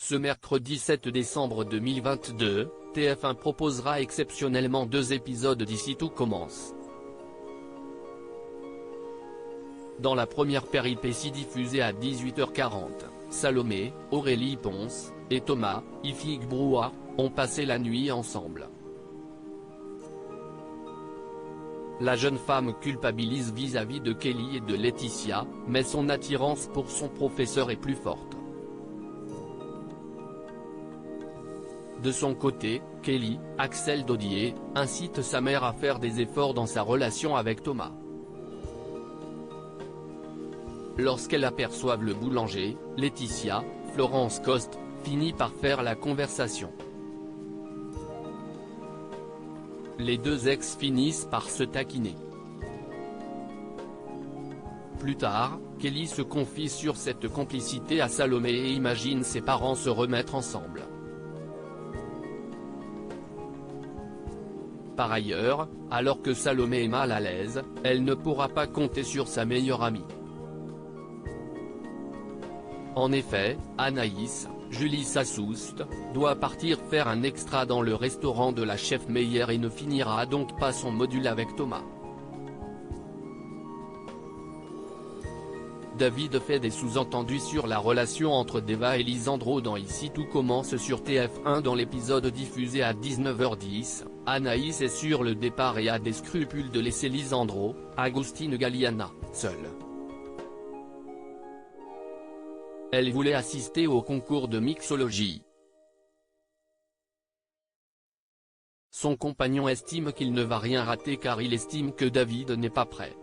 Ce mercredi 7 décembre 2022, TF1 proposera exceptionnellement 2 épisodes d'Ici tout commence. Dans la première péripétie diffusée à 18h40, Salomé, Aurélie Ponce, et Thomas, Ifig Brouard, ont passé la nuit ensemble. La jeune femme culpabilise vis-à-vis de Kelly et de Laetitia, mais son attirance pour son professeur est plus forte. De son côté, Kelly, Axel Dodier, incite sa mère à faire des efforts dans sa relation avec Thomas. Lorsqu'elle aperçoit le boulanger, Laetitia, Florence Coste, finit par faire la conversation. Les deux ex finissent par se taquiner. Plus tard, Kelly se confie sur cette complicité à Salomé et imagine ses parents se remettre ensemble. Par ailleurs, alors que Salomé est mal à l'aise, elle ne pourra pas compter sur sa meilleure amie. En effet, Anaïs, Julie Sassoust, doit partir faire un extra dans le restaurant de la chef Meyer et ne finira donc pas son module avec Thomas. David fait des sous-entendus sur la relation entre Deva et Lisandro dans Ici tout commence sur TF1 dans l'épisode diffusé à 19h10, Anaïs est sur le départ et a des scrupules de laisser Lisandro, Agustin Galliana, seul. Elle voulait assister au concours de mixologie. Son compagnon estime qu'il ne va rien rater car il estime que David n'est pas prêt.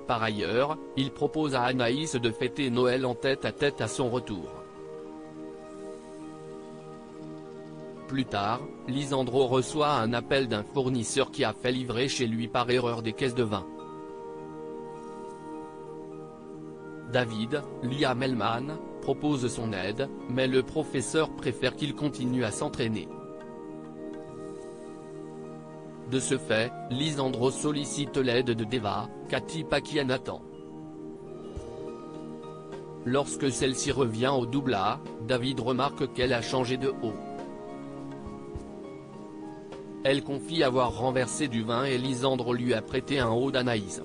Par ailleurs, il propose à Anaïs de fêter Noël en tête-à-tête à son retour. Plus tard, Lisandro reçoit un appel d'un fournisseur qui a fait livrer chez lui par erreur des caisses de vin. David, Liam Hellman, propose son aide, mais le professeur préfère qu'il continue à s'entraîner. De ce fait, Lisandro sollicite l'aide de Deva, Cathy Pakianathan. Lorsque celle-ci revient au double A, David remarque qu'elle a changé de haut. Elle confie avoir renversé du vin et Lisandro lui a prêté un haut d'Anaïs.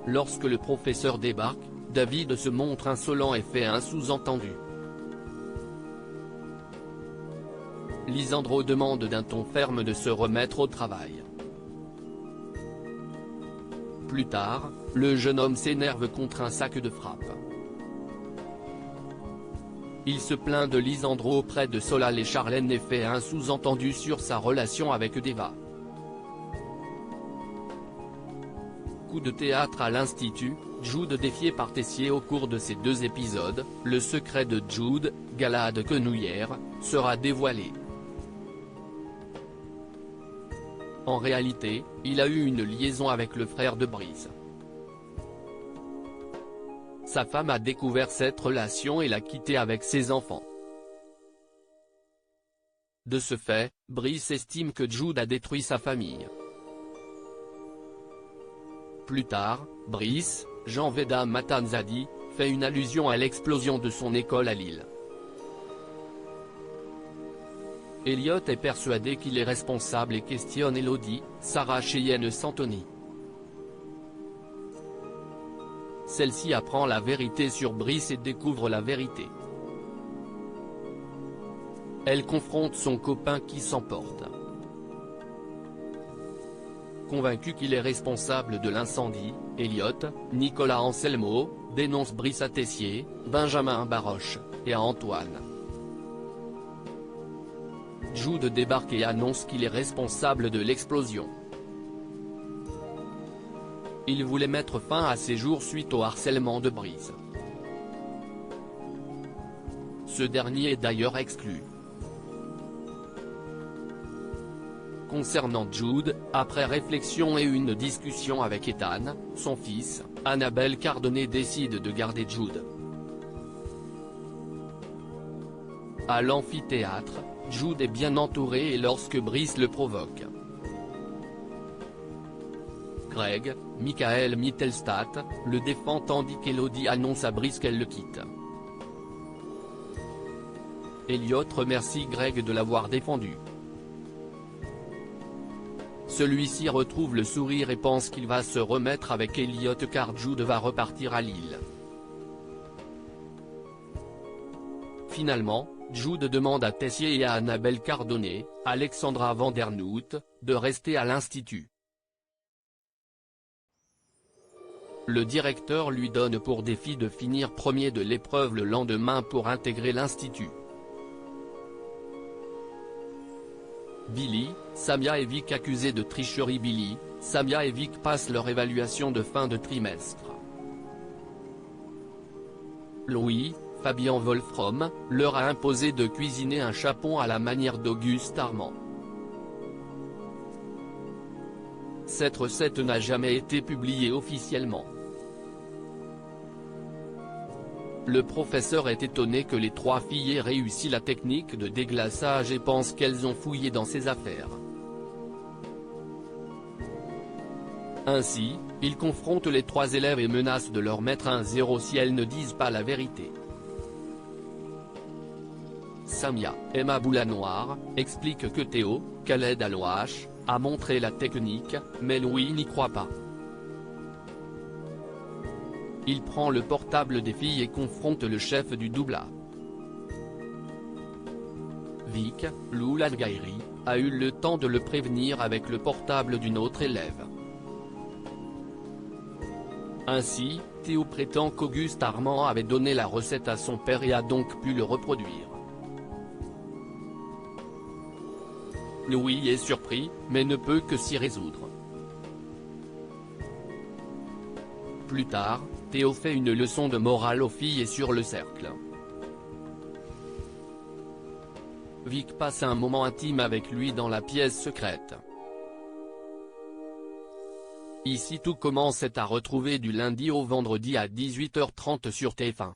Lorsque le professeur débarque, David se montre insolent et fait un sous-entendu. Lisandro demande d'un ton ferme de se remettre au travail. Plus tard, le jeune homme s'énerve contre un sac de frappe. Il se plaint de Lisandro auprès de Solal et Charlène et fait un sous-entendu sur sa relation avec Deva. Coup de théâtre à l'Institut, Jude défié par Tessier au cours de ces 2 épisodes, le secret de Jude, Galahad Quenouillère, sera dévoilé. En réalité, il a eu une liaison avec le frère de Brice. Sa femme a découvert cette relation et l'a quitté avec ses enfants. De ce fait, Brice estime que Jude a détruit sa famille. Plus tard, Brice, Jean Veda Matanzadi, fait une allusion à l'explosion de son école à Lille. Elliot est persuadé qu'il est responsable et questionne Elodie, Sarah Cheyenne Santoni. Celle-ci apprend la vérité sur Brice et découvre la vérité. Elle confronte son copain qui s'emporte. Convaincu qu'il est responsable de l'incendie, Elliot, Nicolas Anselmo, dénonce Brice à Tessier, Benjamin Baroche, et à Antoine. Jude débarque et annonce qu'il est responsable de l'explosion. Il voulait mettre fin à ses jours suite au harcèlement de Brice. Ce dernier est d'ailleurs exclu. Concernant Jude, après réflexion et une discussion avec Ethan, son fils, Annabelle Cardonnet décide de garder Jude. À l'amphithéâtre, Jude est bien entouré et lorsque Brice le provoque, Greg, Michael Mittelstadt, le défend tandis qu'Elodie annonce à Brice qu'elle le quitte. Elliot remercie Greg de l'avoir défendu. Celui-ci retrouve le sourire et pense qu'il va se remettre avec Elliot car Jude va repartir à Lille. Finalement, Jude demande à Tessier et à Annabelle Cardonnet, Alexandra Vandernoot, de rester à l'Institut. Le directeur lui donne pour défi de finir premier de l'épreuve le lendemain pour intégrer l'Institut. Billy, Samia et Vic accusés de tricherie. Billy, Samia et Vic passent leur évaluation de fin de trimestre. Louis, Fabien Wolfram, leur a imposé de cuisiner un chapon à la manière d'Auguste Armand. Cette recette n'a jamais été publiée officiellement. Le professeur est étonné que les trois filles aient réussi la technique de déglaçage et pense qu'elles ont fouillé dans ses affaires. Ainsi, il confronte les trois élèves et menace de leur mettre un 0 si elles ne disent pas la vérité. Samia, Emma Boulanoir, explique que Théo, Khaled Alouache, a montré la technique, mais Louis n'y croit pas. Il prend le portable des filles et confronte le chef du Doubla. Vic, Lou Langairi, a eu le temps de le prévenir avec le portable d'une autre élève. Ainsi, Théo prétend qu'Auguste Armand avait donné la recette à son père et a donc pu le reproduire. Louis est surpris, mais ne peut que s'y résoudre. Plus tard, Théo fait une leçon de morale aux filles et sur le cercle. Vic passe un moment intime avec lui dans la pièce secrète. Ici tout commence est à retrouver du lundi au vendredi à 18h30 sur TF1.